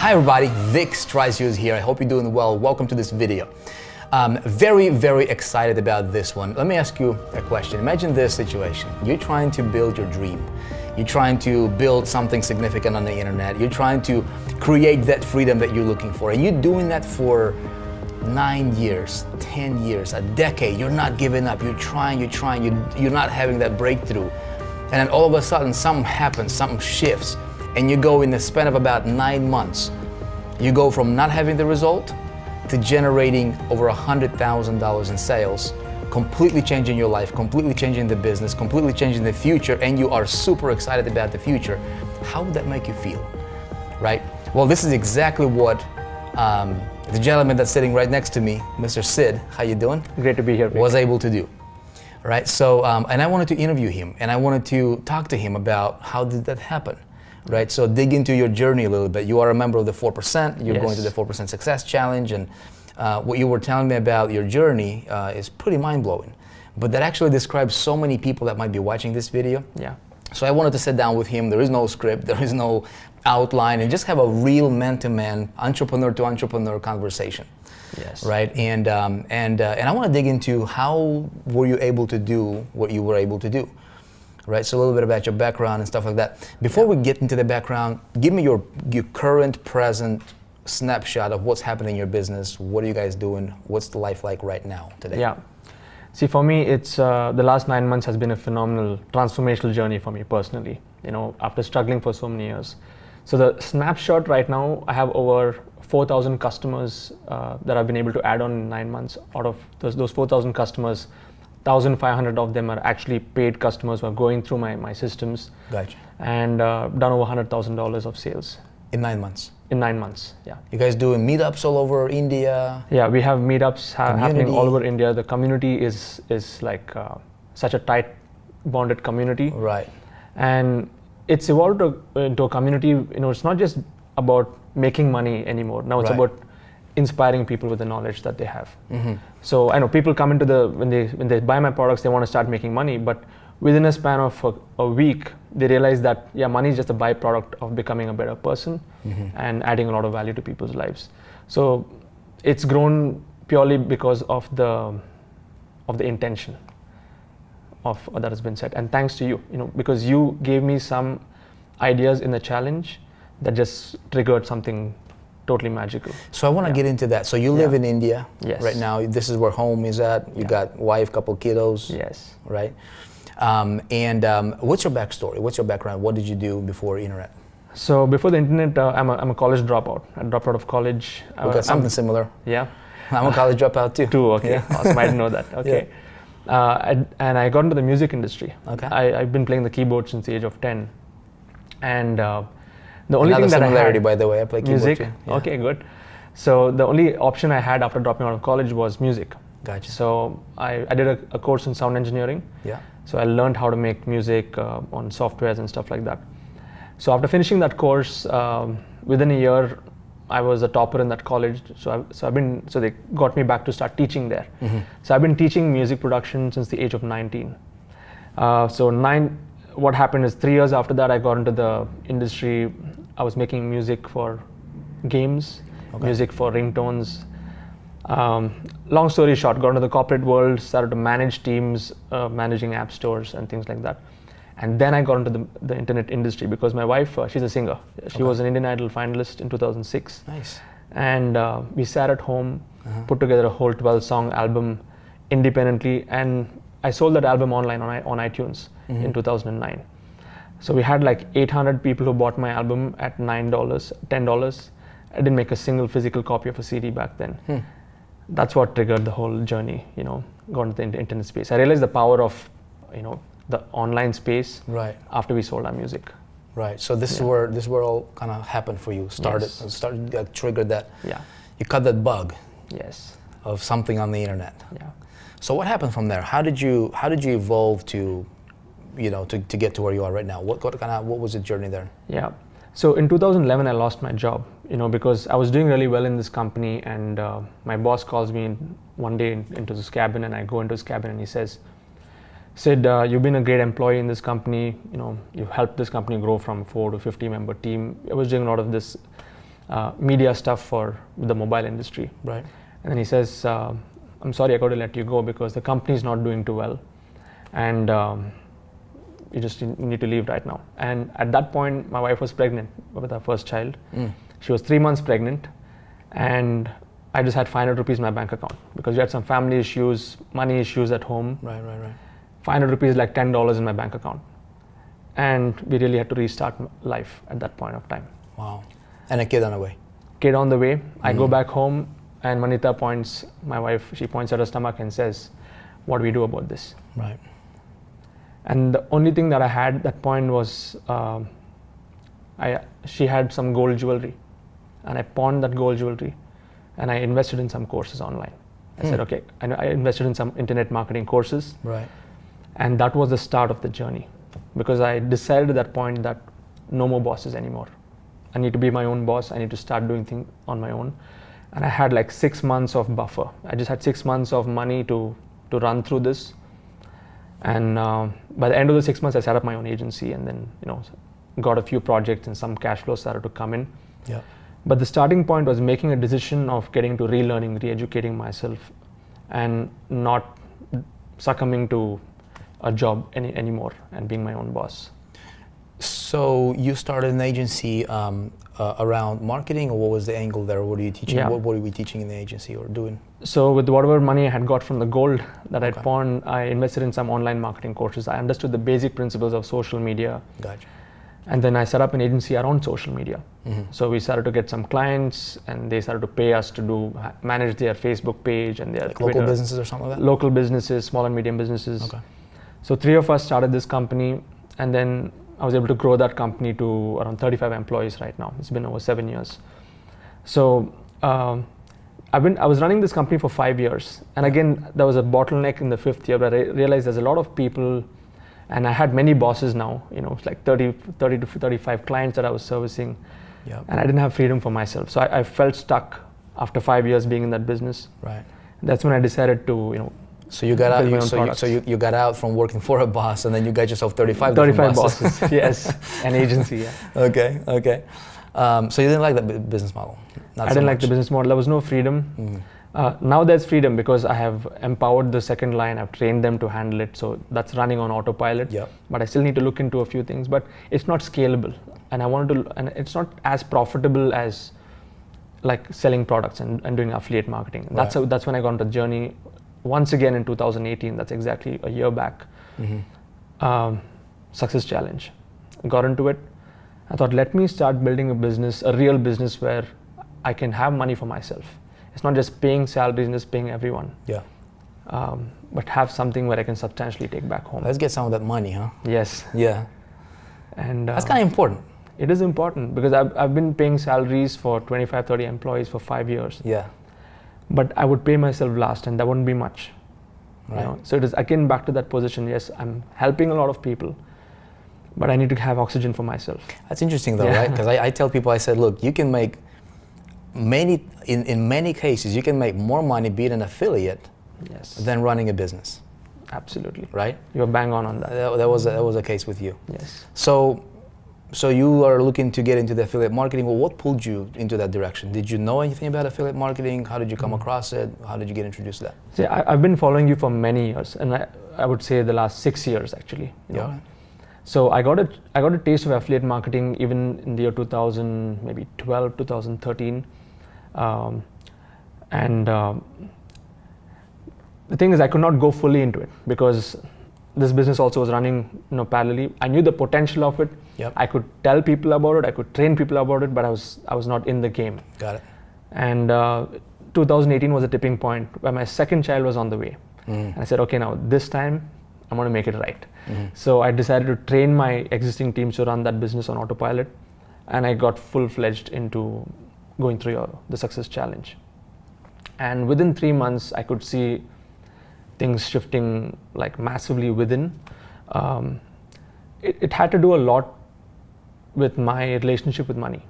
Hi everybody, Sidz is here. I hope you're doing well. Welcome to this video. Very, very excited about this one. Let me ask you a question. Imagine this situation. You're trying to build your dream. You're trying to build something significant on the internet. You're trying to create that freedom that you're looking for. And you're doing that for 9 years, 10 years, a decade. You're not giving up. You're trying, you're not having that breakthrough. And then all of a sudden something happens, something shifts. And you go in the span of about 9 months. You go from not having the result to generating over $100,000 in sales, completely changing your life, completely changing the business, completely changing the future, and you are super excited about the future. How would that make you feel, right? Well, this is exactly what the gentleman that's sitting right next to me, Mr. Sidz, how you doing? Great to be here, Vic. Was able to do, right? So, and I wanted to interview him, and I wanted to talk to him about how did that happen. Right, so dig into your journey a little bit. You are a member of the 4%, you're going to the 4% Success Challenge, and what you were telling me about your journey is pretty mind-blowing. But that actually describes so many people that might be watching this video. Yeah. So I wanted to sit down with him. There is no script, there is no outline, and just have a real man-to-man, entrepreneur-to-entrepreneur conversation. Yes. Right, and I want to dig into how were you able to do what you were able to do. Right, so a little bit about your background and stuff like that. Before we get into the background, give me your current, present snapshot of what's happening in your business. What are you guys doing? What's the life like right now, today? Yeah. See, for me, it's the last 9 months has been a phenomenal, transformational journey for me personally, you know, after struggling for so many years. So the snapshot right now, I have over 4,000 customers that I've been able to add on in 9 months. Out of those 4,000 customers, 1,500 of them are actually paid customers who are going through my systems. Gotcha. And done over $100,000 of sales. In 9 months? In 9 months, yeah. You guys doing meetups all over India? Yeah, we have meetups happening all over India. The community is like such a tight bonded community. Right. And it's evolved into a community, you know, it's not just about making money anymore. Now it's about inspiring people with the knowledge that they have. Mm-hmm. So I know people come into when they buy my products, they want to start making money, but within a span of a week, they realize that money is just a byproduct of becoming a better person and adding a lot of value to people's lives. So it's grown purely because of the intention of that has been set, and thanks to you, you know, because you gave me some ideas in the challenge that just triggered something totally magical. So I want to get into that. So you live in India right now. This is where home is at. You got wife, couple kiddos. Yes. Right. What's your backstory? What's your background? What did you do before internet? So before the internet, I'm a college dropout. I dropped out of college. We got something similar. Yeah. I'm a college dropout too. Okay. Yeah. Awesome. I didn't know that. Okay. Yeah. And I got into the music industry. Okay. I've been playing the keyboard since the age of 10. And the only thing that I had, by the way, I play keyboard music. too. Yeah. Okay, good. So the only option I had after dropping out of college was music. Gotcha. So I did a course in sound engineering. Yeah. So I learned how to make music on softwares and stuff like that. So after finishing that course, within a year, I was a topper in that college. So they got me back to start teaching there. Mm-hmm. So I've been teaching music production since the age of 19. What happened is 3 years after that, I got into the industry. I was making music for games, music for ringtones. Long story short, got into the corporate world, started to manage teams, managing app stores and things like that. And then I got into the internet industry because my wife, she's a singer. She was an Indian Idol finalist in 2006. Nice. And we sat at home, put together a whole 12-song album independently, and I sold that album online on iTunes in 2009. So we had like 800 people who bought my album at $9, $10. I didn't make a single physical copy of a CD back then. That's what triggered the whole journey, you know, going to the internet space. I realized the power of, you know, the online space after we sold our music. Right. So this is where all kind of happened for you. Triggered that. Yeah. You cut that bug. Yes. Of something on the internet. Yeah. So what happened from there? How did you evolve to, you know, to get to where you are right now? What was the journey there? Yeah. So in 2011, I lost my job, you know, because I was doing really well in this company, and my boss calls me one day into his cabin, and I go into his cabin, and he says, "Sidz, you've been a great employee in this company. You know, you've helped this company grow from 4 to 50 member team. I was doing a lot of this media stuff for the mobile industry. Right. And then he says, I'm sorry, I got to let you go because the company is not doing too well. And you need to leave right now. And at that point, my wife was pregnant with our first child. She was 3 months pregnant. And I just had 500 rupees in my bank account because we had some family issues, money issues at home. Right. 500 rupees, like $10 in my bank account. And we really had to restart life at that point of time. Wow. And a kid on the way. Kid on the way. I go back home and Manita points, my wife, she points at her stomach and says, what do we do about this? Right. And the only thing that I had at that point was, she had some gold jewelry. And I pawned that gold jewelry and I invested in some courses online. I said, okay, and I invested in some internet marketing courses. Right. And that was the start of the journey because I decided at that point that no more bosses anymore. I need to be my own boss. I need to start doing things on my own. And I had like 6 months of buffer. I just had 6 months of money to run through this. And by the end of the 6 months, I set up my own agency and then, got a few projects and some cash flow started to come in. Yeah. But the starting point was making a decision of getting to relearning, re-educating myself and not succumbing to a job anymore and being my own boss. So you started an agency around marketing, or what was the angle there? What are you teaching? Yeah. What were we teaching in the agency or doing? So with whatever money I had got from the gold that I'd pawned, I invested in some online marketing courses. I understood the basic principles of social media. Gotcha. And then I set up an agency around social media. So we started to get some clients and they started to pay us to manage their Facebook page and their like Twitter. local businesses or something like that? Local businesses, small and medium businesses. Okay. So 3 of us started this company and then I was able to grow that company to around 35 employees right now. It's been over 7 years. So I was running this company for 5 years. And again, there was a bottleneck in the 5th year where I realized there's a lot of people and I had many bosses now, it's like 30 to 35 clients that I was servicing. Yep. And I didn't have freedom for myself. So I felt stuck after 5 years being in that business. Right. That's when I decided to, So you got out. build my own You got out from working for a boss, and then you got yourself 35 bosses. Yes, an agency. Yeah. Okay. So you didn't like that business model? I didn't like the business model. There was no freedom. Now there's freedom because I have empowered the second line. I've trained them to handle it. So that's running on autopilot. Yep. But I still need to look into a few things. But it's not scalable, and and it's not as profitable as like selling products and doing affiliate marketing. Right. That's when I got on the journey. Once again in 2018, that's exactly a year back. Success Challenge. Got into it. I thought, let me start building a business, a real business where I can have money for myself. It's not just paying salaries and just paying everyone. Yeah. But have something where I can substantially take back home. Let's get some of that money, huh? Yes. Yeah. And that's kind of important. It is important because I've been paying salaries for 25, 30 employees for 5 years. Yeah. But I would pay myself last and that wouldn't be much. Right. So it is again back to that position. Yes, I'm helping a lot of people, but I need to have oxygen for myself. That's interesting though, right? Because I tell people, I said, look, you can make in many cases, you can make more money being an affiliate than running a business. Absolutely. Right? You're bang on that. That was a case with you. Yes. So you are looking to get into the affiliate marketing. Well, what pulled you into that direction? Did you know anything about affiliate marketing? How did you come across it? How did you get introduced to that? See, I've been following you for many years, and I would say the last 6 years actually. You know? So I got a taste of affiliate marketing even in the year 2000, maybe 12, 2013, the thing is I could not go fully into it because this business also was running parallelly. I knew the potential of it. Yep. I could tell people about it. I could train people about it, but I was not in the game. Got it. And 2018 was a tipping point where my second child was on the way. And I said, okay, now this time I'm going to make it right. So I decided to train my existing teams to run that business on autopilot. And I got full-fledged into going through the Success Challenge. And within 3 months, I could see things shifting like massively within. It had to do a lot with my relationship with money.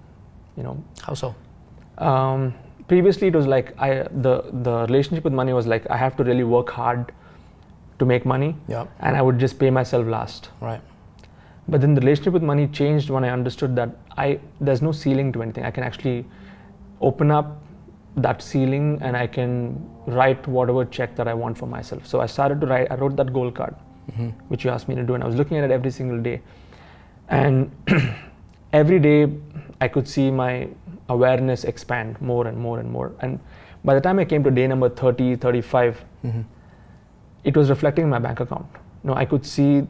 How so? Previously, it was like the relationship with money was like I have to really work hard to make money, and I would just pay myself last. Right. But then the relationship with money changed when I understood that there's no ceiling to anything. I can actually open up that ceiling and I can write whatever check that I want for myself. So I started to write, I wrote that goal card, which you asked me to do, and I was looking at it every single day. And every day I could see my awareness expand more and more and more. And by the time I came to day number 30, 35, it was reflecting in my bank account. I could see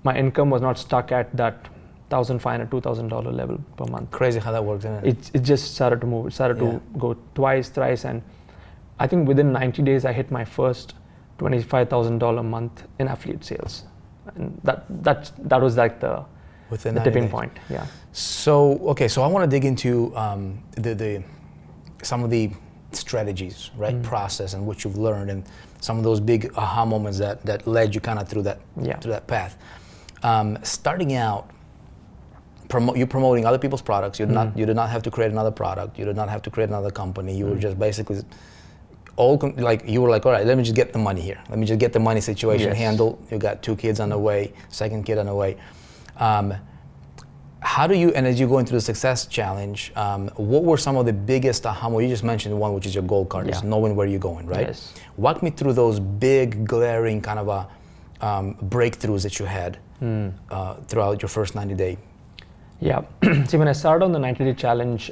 my income was not stuck at that $1,500, $2,000 level per month. Crazy how that works, isn't it? It just started to move. It started to go twice, thrice, and I think within 90 days I hit my first $25,000 a month in affiliate sales, and that was like the tipping point. Yeah. So I want to dig into some of the strategies, right? Process and what you've learned, and some of those big aha moments that led you kind of through that path. Starting out, you're promoting other people's products. You did not have to create another product. You did not have to create another company. You were just basically you were like, all right, let me just get the money here. Let me just get the money situation handled. You got 2 kids on the way, second kid on the way. How do you, and as you go into the success challenge, what were some of the biggest aha moments? You just mentioned one, which is your goal card, is knowing where you're going, right? Yes. Walk me through those big, glaring kind of breakthroughs that you had throughout your first 90-day. Yeah. See, when I started on the 90-day challenge,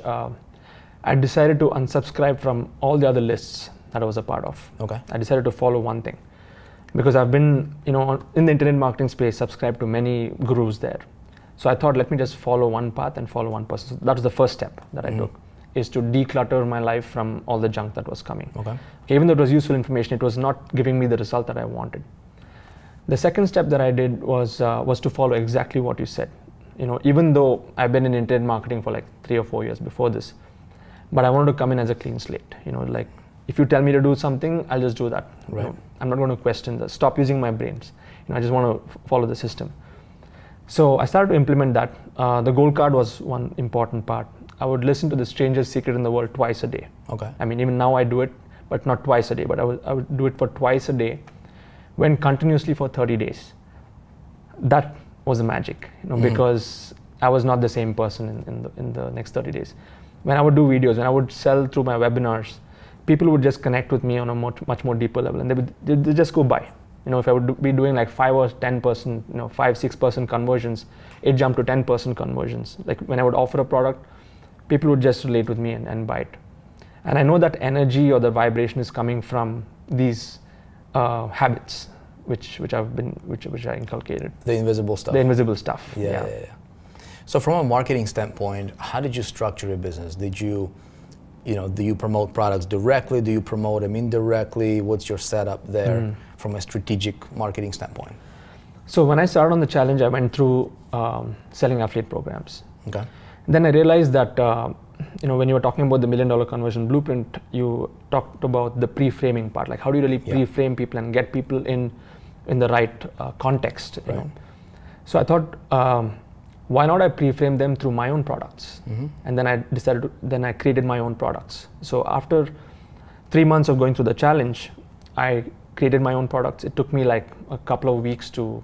I decided to unsubscribe from all the other lists that I was a part of. Okay. I decided to follow one thing, because I've been, in the internet marketing space, subscribed to many gurus there. So I thought, let me just follow one path and follow one person. So that was the first step that I took, is to declutter my life from all the junk that was coming. Okay. Even though it was useful information, it was not giving me the result that I wanted. The second step that I did was to follow exactly what you said. Even though I've been in internet marketing for like 3 or 4 years before this, but I wanted to come in as a clean slate. Like if you tell me to do something, I'll just do that. Right. I'm not going to question that. Stop using my brains. I just want to follow the system. So I started to implement that. The goal card was one important part. I would listen to the strangest secret in the world twice a day. Okay. I mean, even now I do it, but not twice a day, but I would do it for twice a day, when continuously for 30 days. That was the magic, because I was not the same person in the next 30 days. When I would do videos, when I would sell through my webinars, people would just connect with me on a much more deeper level, and they just go by. If I would be doing like 5 or 10%, 5-6% conversions, it jumped to 10% conversions. Like when I would offer a product, people would just relate with me and buy it. And I know that energy or the vibration is coming from these habits, which I inculcated. The invisible stuff. The invisible stuff. Yeah. So from a marketing standpoint, how did you structure your business? Do you promote products directly? Do you promote them indirectly? What's your setup there from a strategic marketing standpoint? So when I started on the challenge, I went through selling affiliate programs. Okay. Then I realized that when you were talking about the $1 million conversion blueprint, you talked about the pre-framing part. Like how do you really pre-frame people and get people in the right context? Right. So I thought, why not I pre-frame them through my own products? And then I created my own products. So after 3 months of going through the challenge, I created my own products. It took me like a couple of weeks to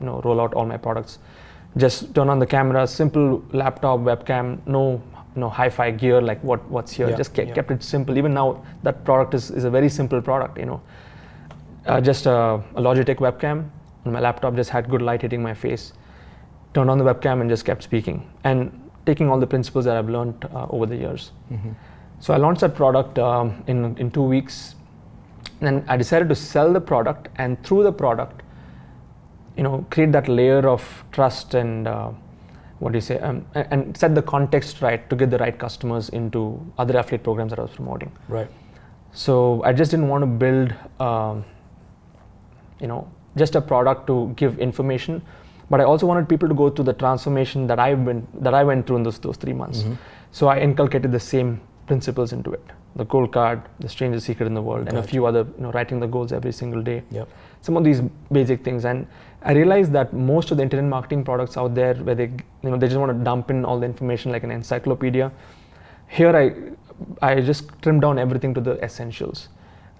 roll out all my products. Just turn on the camera, simple laptop webcam, no hi-fi gear like what's here. Just kept it simple. Even now that product is a very simple product. Just a Logitech webcam on my laptop, just had good light hitting my face. Turned on the webcam and just kept speaking and taking all the principles that I've learned over the years. So I launched that product in 2 weeks, and I decided to sell the product, and through the product, create that layer of trust and and set the context right to get the right customers into other affiliate programs that I was promoting. Right. So I just didn't want to build, just a product to give information. But I also wanted people to go through the transformation that I went through in those 3 months. So I inculcated the same principles into it. The goal card, the strangest secret in the world, and a few other, writing the goals every single day. Yep. Some of these basic things. And I realized that most of the internet marketing products out there, where they just want to dump in all the information like an encyclopedia. Here I just trimmed down everything to the essentials.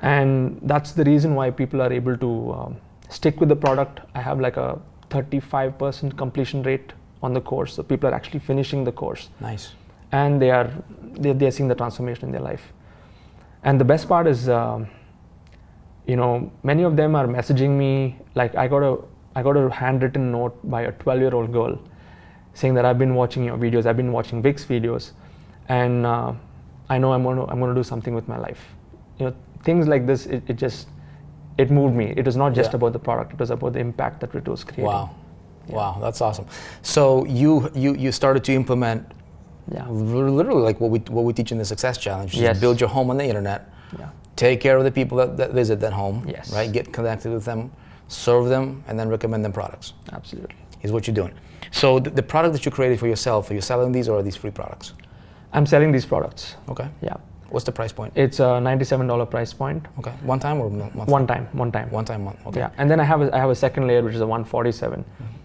And that's the reason why people are able to stick with the product. I have like a 35% completion rate on the course. So people are actually finishing the course. Nice. and they're seeing the transformation in their life. And the best part is, many of them are messaging me. Like I got a handwritten note by a 12-year-old girl saying that I've been watching your videos, I've been watching Vic's videos, and I know I'm going to do something with my life. Things like this, it moved me. It was not just about the product, it was about the impact that it was creating. Wow. Yeah. Wow, that's awesome. So you started to implement literally like what we teach in the Success Challenge. Just build your home on the internet. Yeah. Take care of the people that visit that home. Yes. Right? Get connected with them, serve them, and then recommend them products. Absolutely. Is what you're doing. So the product that you created for yourself, are you selling these or are these free products? I'm selling these products. Okay. Yeah. What's the price point? It's a $97 price point. Okay. One time or monthly? One time. One time month. Okay. Yeah. And then I have a second layer, which is a 147.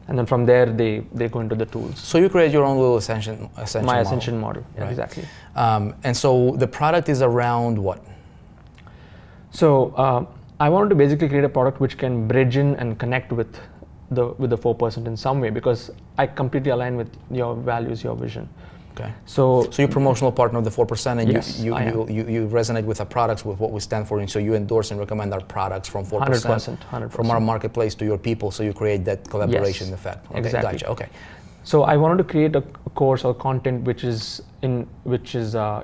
And then from there, they go into the tools. So you create your own little ascension My ascension model. Yeah, right. Exactly. And so the product is around what? So I wanted to basically create a product which can bridge in and connect with the 4% in some way, because I completely align with your values, your vision. Okay. So you're promotional partner of the 4%, and yes, you resonate with our products, with what we stand for, and so you endorse and recommend our products from 4%, 100%. from our marketplace to your people, so you create that collaboration effect. Okay, exactly. Gotcha. Okay. So I wanted to create a course or content which is in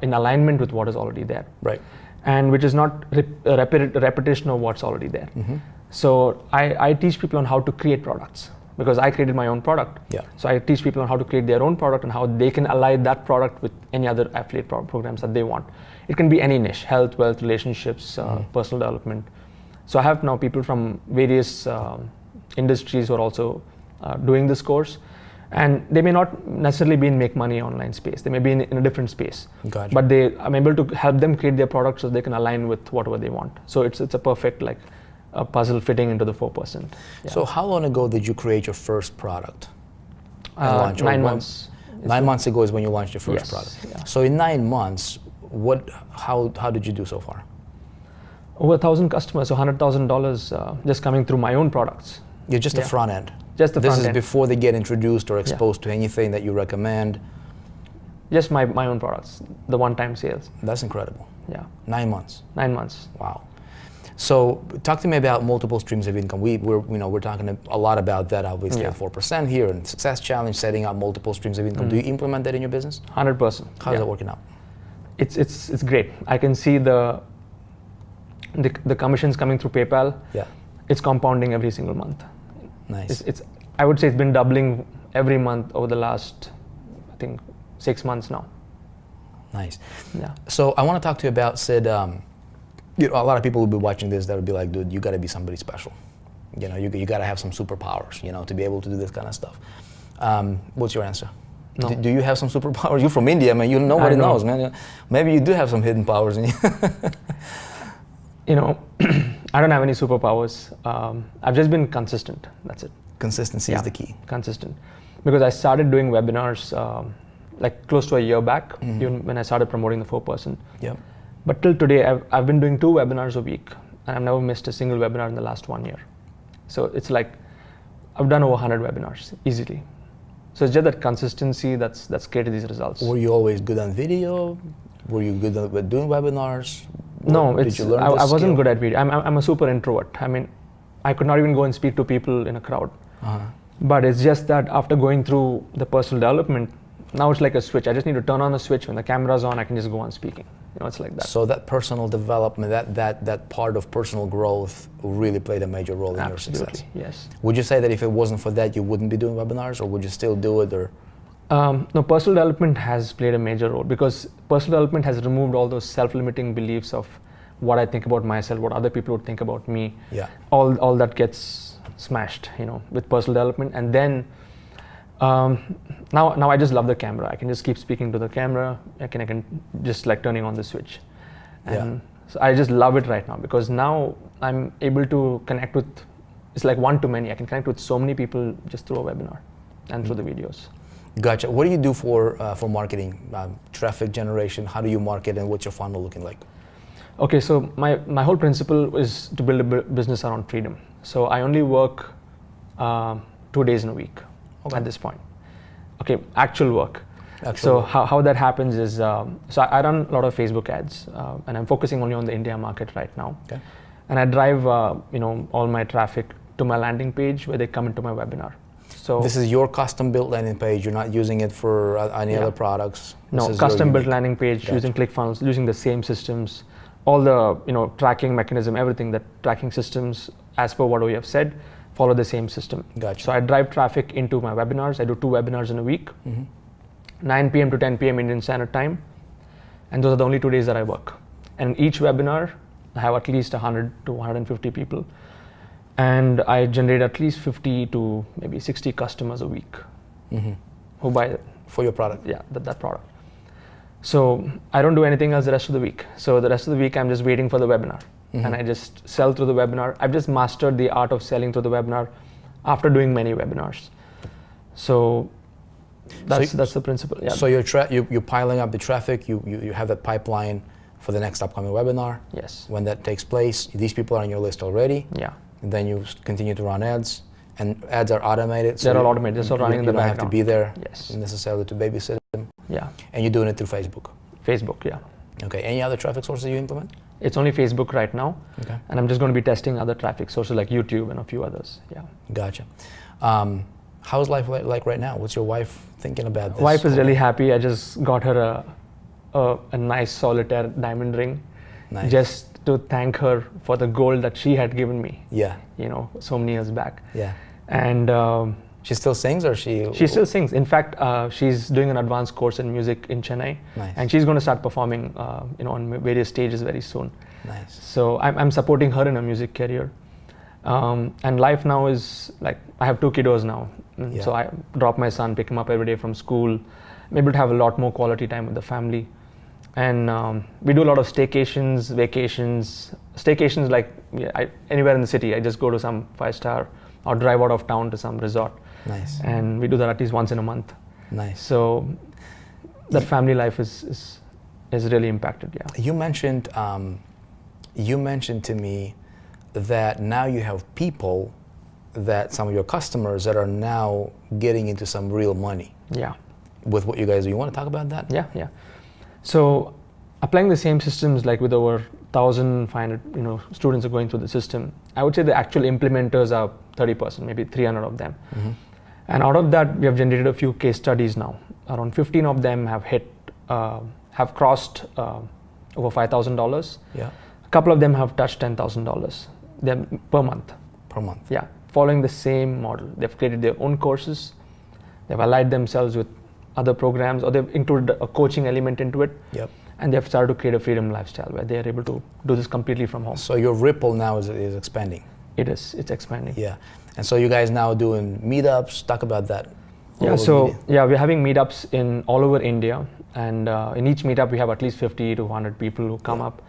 alignment with what is already there. Right. And which is not a repetition of what's already there. Mm-hmm. So I teach people on how to create products, because I created my own product. Yeah. So I teach people on how to create their own product and how they can align that product with any other affiliate programs that they want. It can be any niche: health, wealth, relationships, personal development. So I have now people from various industries who are also doing this course, and they may not necessarily be in make money online space. They may be in a different space. Gotcha. But I'm able to help them create their product so they can align with whatever they want. So it's a perfect a puzzle fitting into the 4%. Yeah. So how long ago did you create your first product? 9 months. 9 months ago is when you launched your first product. Yeah. So in 9 months, how did you do so far? Over 1,000 customers, so $100,000 just coming through my own products. You're just the front end. Just the front end. This is before they get introduced or exposed to anything that you recommend. Just my own products, the one-time sales. That's incredible. Yeah. 9 months. 9 months. Wow. So talk to me about multiple streams of income. We're talking a lot about that, obviously, at 4% here and Success Challenge, setting up multiple streams of income. Do you implement that in your business? 100%. How's that working out? It's great. I can see the commissions coming through PayPal. Yeah. It's compounding every single month. Nice. I would say it's been doubling every month over the last, I think, 6 months now. Nice. Yeah. So I want to talk to you about, Sid, a lot of people will be watching this that will be like, dude, you got to be somebody special. You got to have some superpowers, to be able to do this kind of stuff. What's your answer? No. Do you have some superpowers? You're from India, man. Nobody knows, man. Maybe you do have some hidden powers in you. I don't have any superpowers. I've just been consistent. That's it. Consistency is the key. Consistent. Because I started doing webinars close to a year back, even when I started promoting the 4%. Yeah. But till today, I've been doing 2 webinars a week, and I've never missed a single webinar in the last 1 year. So it's like I've done over 100 webinars easily. So it's just that consistency that's created these results. Were you always good on video? Were you good at doing webinars? No, did you learn this I wasn't skill? good at video. I'm a super introvert. I mean, I could not even go and speak to people in a crowd. Uh-huh. But it's just that after going through the personal development, now it's like a switch. I just need to turn on the switch. When the camera's on, I can just go on speaking. It's like that. So that personal development, that part of personal growth really played a major role in your success. Yes. Would you say that if it wasn't for that, you wouldn't be doing webinars, or would you still do it? Or no, personal development has played a major role, because personal development has removed all those self-limiting beliefs of what I think about myself, what other people would think about me. Yeah. All that gets smashed, with personal development. And then now I just love the camera. I can just keep speaking to the camera. I can just turning on the switch. And so I just love it right now, because now I'm able to connect with, it's like one to many. I can connect with so many people just through a webinar and through the videos. Gotcha. What do you do for marketing, traffic generation? How do you market, and what's your funnel looking like? Okay, so my whole principle is to build a business around freedom. So I only work 2 days in a week at this point. Okay, actual work. So how that happens is, so I run a lot of Facebook ads, and I'm focusing only on the India market right now. Okay. And I drive, all my traffic to my landing page where they come into my webinar. So this is your custom built landing page. You're not using it for any other products. No, custom built landing page using ClickFunnels, using the same systems, all the tracking mechanism, everything, that tracking systems as per what we have said, follow the same system. Gotcha. So I drive traffic into my webinars. I do 2 webinars in a week, 9 p.m. to 10 p.m. Indian Standard Time, and those are the only 2 days that I work. And each webinar, I have at least 100 to 150 people, and I generate at least 50 to maybe 60 customers a week who buy it. For your product? Yeah, that product. So I don't do anything else the rest of the week. So the rest of the week, I'm just waiting for the webinar. And I just sell through the webinar. I've just mastered the art of selling through the webinar after doing many webinars. So that's the principle. Yeah. So you're piling up the traffic. You have that pipeline for the next upcoming webinar. Yes. When that takes place, these people are on your list already. Yeah. And then you continue to run ads, and ads are automated. They're all automated. They're still running in the background. You don't have to be there Yes. necessarily to babysit them. Yeah. And you're doing it through Facebook. Facebook, yeah. Okay. Any other traffic sources you implement? It's only Facebook right now. Okay. And I'm just going to be testing other traffic sources like YouTube and a few others. Yeah. Gotcha. How's life like right now? What's your wife thinking about this? Wife is really happy. I just got her a nice solitaire diamond ring. Nice. Just to thank her for the gold that she had given me. Yeah. So many years back. Yeah. And she still sings, or she still sings. In fact, she's doing an advanced course in music in Chennai. Nice. And she's going to start performing on various stages very soon. Nice. So I'm supporting her in her music career. And life now is like, I have 2 kiddos now. Yeah. So I drop my son, pick him up every day from school. I'm able to have a lot more quality time with the family. And we do a lot of staycations, vacations. Staycations, like anywhere in the city. I just go to some 5-star or drive out of town to some resort. Nice. And we do that at least once in a month. Nice. So that family life is really impacted. Yeah. You mentioned to me that now you have people, that some of your customers that are now getting into some real money. Yeah. With what you guys do. You want to talk about that? Yeah. So applying the same systems, like with over 1,500 students are going through the system, I would say the actual implementers are 30%, maybe 300 of them. And out of that, we have generated a few case studies now. Around 15 of them have crossed over $5,000. Yeah. A couple of them have touched $10,000 per month. Per month. Yeah, following the same model. They've created their own courses. They've allied themselves with other programs, or they've included a coaching element into it. Yep. And they've started to create a freedom lifestyle where they are able to do this completely from home. So your ripple now is expanding. It's expanding. Yeah. And so you guys now doing meetups. Talk about that. Yeah, so we're having meetups in all over India, and in each meetup we have at least 50 to 100 people who come up.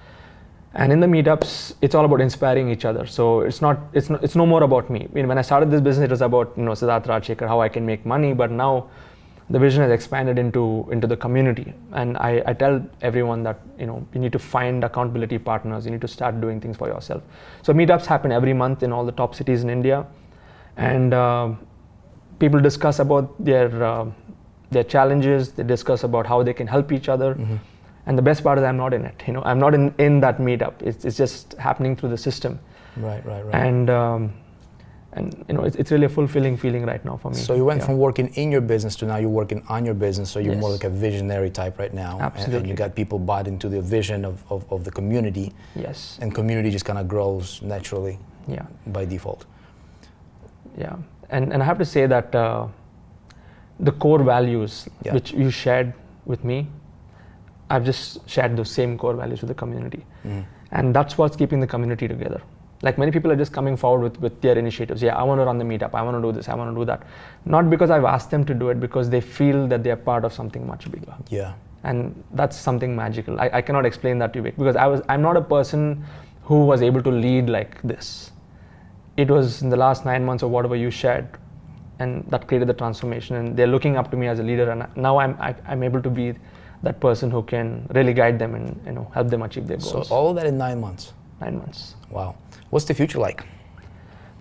And in the meetups, it's all about inspiring each other. So it's no more about me. When I started this business, it was about Siddharth Rajshekar, how I can make money. But now the vision has expanded into the community. And I tell everyone that you need to find accountability partners. You need to start doing things for yourself. So meetups happen every month in all the top cities in India, and people discuss about their challenges. They discuss about how they can help each other. And the best part is I'm not in it. I'm not in that meetup. It's just happening through the system. Right. And it's really a fulfilling feeling right now for me. So you went from working in your business to now you're working on your business. So you're Yes. more like a visionary type right now. Absolutely. And you got people bought into the vision of the community. Yes. And community just kind of grows naturally. Yeah. By default. Yeah. And I have to say that the core values which you shared with me, I've just shared those same core values with the community. And that's what's keeping the community together. Like many people are just coming forward with their initiatives. Yeah, I want to run the meetup. I want to do this. I want to do that. Not because I've asked them to do it, because they feel that they're part of something much bigger. Yeah. And that's something magical. I cannot explain that to you, because I'm not a person who was able to lead like this. It was in the last 9 months or whatever you shared, and that created the transformation. And they're looking up to me as a leader, and now I'm able to be that person who can really guide them and help them achieve their goals. So all of that in 9 months. 9 months. Wow. What's the future like?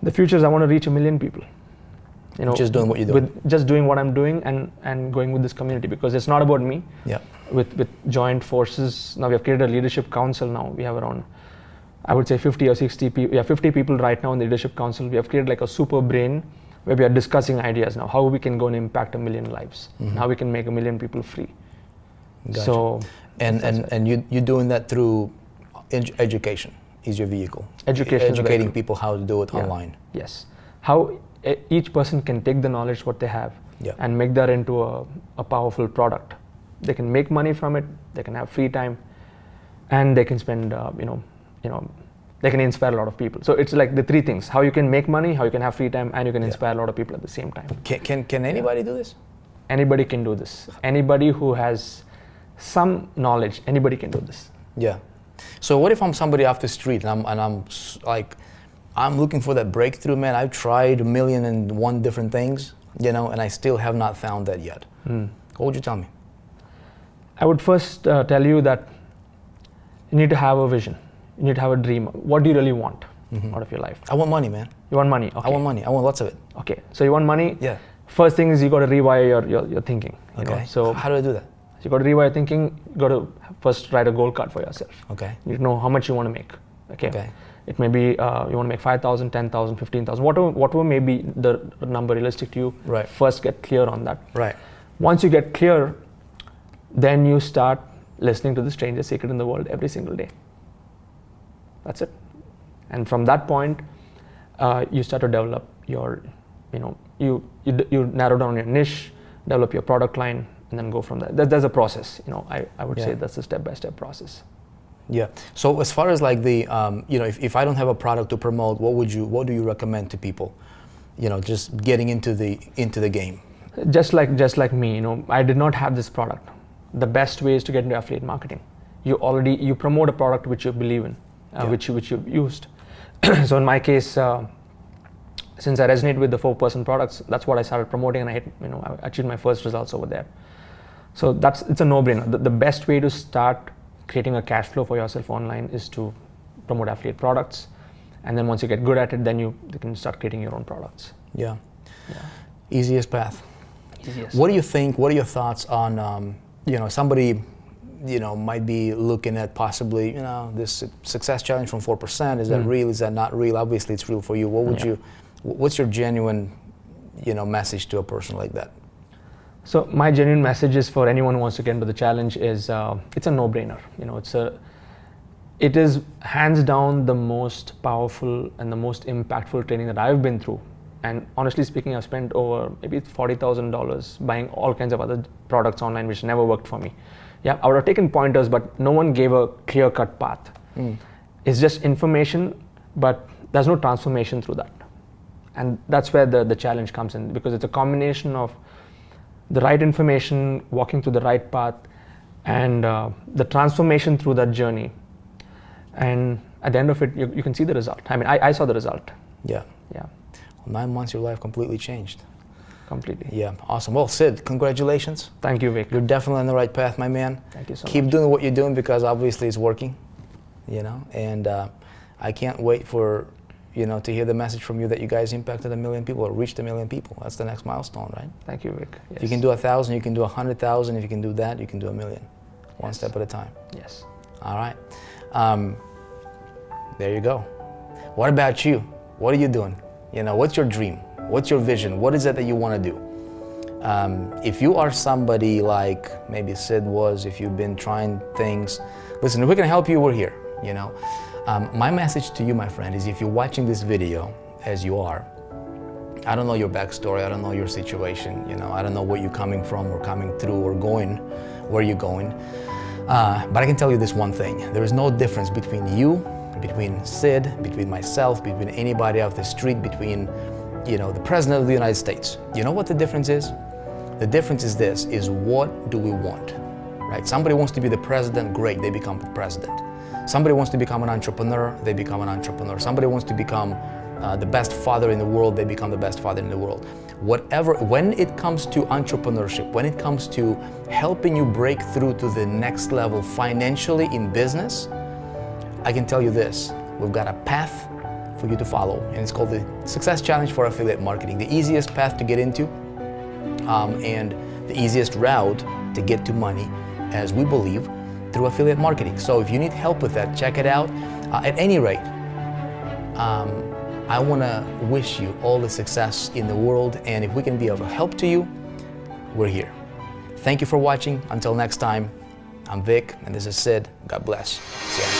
The future is I want to reach 1 million people. just doing what you're doing. Just doing what I'm doing and going with this community, because it's not about me. Yeah. With joint forces, now we have created a leadership council now. We have around, I would say 50 or 60 people. We have 50 people right now in the leadership council. We have created like a super brain where we are discussing ideas now, how we can go and impact 1 million lives, and how we can make 1 million people free. Gotcha. So, and you're doing that through education is your vehicle. Educating people how to do it online. Yes. How each person can take the knowledge what they have and make that into a powerful product. They can make money from it. They can have free time, and they can spend they can inspire a lot of people. So it's like the three things: how you can make money, how you can have free time, and you can inspire a lot of people at the same time. Can anybody do this? Anybody can do this. Anybody who has some knowledge, anybody can do this. Yeah. So what if I'm somebody off the street and I'm looking for that breakthrough, man? I've tried 1,000,001 different things, and I still have not found that yet. What would you tell me? I would first tell you that you need to have a vision. You need to have a dream. What do you really want out of your life? I want money, man. You want money? Okay. I want money. I want lots of it. Okay. So you want money? Yeah. First thing is you got to rewire your thinking. Okay. So how do I do that? You got to rewire thinking. You got to first write a goal card for yourself. Okay. You know how much you want to make. Okay. It may be you want to make 5,000, 10,000, 15,000, whatever may be the number realistic to you. Right. First get clear on that. Right. Once you get clear, then you start listening to the strangest secret in the world every single day. That's it. And from that point, you start to develop your, you narrow down your niche, develop your product line, and then go from there. There's a process. I would say that's a step-by-step process. Yeah. So as far as like the, if I don't have a product to promote, what do you recommend to people? Just getting into the game. Just like me, I did not have this product. The best way is to get into affiliate marketing. You promote a product which you believe in, which you've used. So in my case, since I resonate with the 4% products, that's what I started promoting, and I achieved my first results over there. So it's a no-brainer. The best way to start creating a cash flow for yourself online is to promote affiliate products, and then once you get good at it, then you can start creating your own products. Yeah. Easiest path. Easiest. What do you think? What are your thoughts on somebody might be looking at possibly this success challenge from 4%? Is that real? Is that not real? Obviously, it's real for you. What's your genuine message to a person like that? So my genuine message is for anyone who wants to get into the challenge is it's a no-brainer. It is hands down the most powerful and the most impactful training that I've been through. And honestly speaking, I've spent over maybe $40,000 buying all kinds of other products online which never worked for me. Yeah, I would have taken pointers, but no one gave a clear-cut path. It's just information, but there's no transformation through that. And that's where the challenge comes in, because it's a combination of the right information, walking through the right path, and the transformation through that journey. And at the end of it, you can see the result. I mean, I saw the result. Yeah. Yeah. Well, 9 months, your life completely changed. Completely. Yeah, awesome. Well, Sid, congratulations. Thank you, Vic. You're definitely on the right path, my man. Thank you so much. Keep doing what you're doing, because obviously it's working, and I can't wait for, to hear the message from you that you guys impacted 1 million people or reached 1 million people. That's the next milestone, right? Thank you, Vic. Yes. If you can do 1,000, you can do 100,000. If you can do that, you can do 1 million. One step at a time. Yes. All right. There you go. What about you? What are you doing? What's your dream? What's your vision? What is it that you want to do? If you are somebody like maybe Sid was, if you've been trying things, listen, if we can help you, we're here, My message to you, my friend, is if you're watching this video, as you are, I don't know your backstory, I don't know your situation, I don't know where you're coming from or coming through or going, where you're going. But I can tell you this one thing. There is no difference between you, between Sid, between myself, between anybody off the street, between the President of the United States. You know what the difference is? The difference is this, is what do we want, right? Somebody wants to be the president, great, they become the president. Somebody wants to become an entrepreneur, they become an entrepreneur. Somebody wants to become the best father in the world, they become the best father in the world. When it comes to entrepreneurship, when it comes to helping you break through to the next level financially in business, I can tell you this, we've got a path for you to follow, and it's called the Success Challenge for Affiliate Marketing. The easiest path to get into and the easiest route to get to money, as we believe, through affiliate marketing. So if you need help with that, check it out. At any rate, I want to wish you all the success in the world, and if we can be of help to you, we're here. Thank you for watching. Until next time, I'm Vic, and this is Sid. God bless. See ya.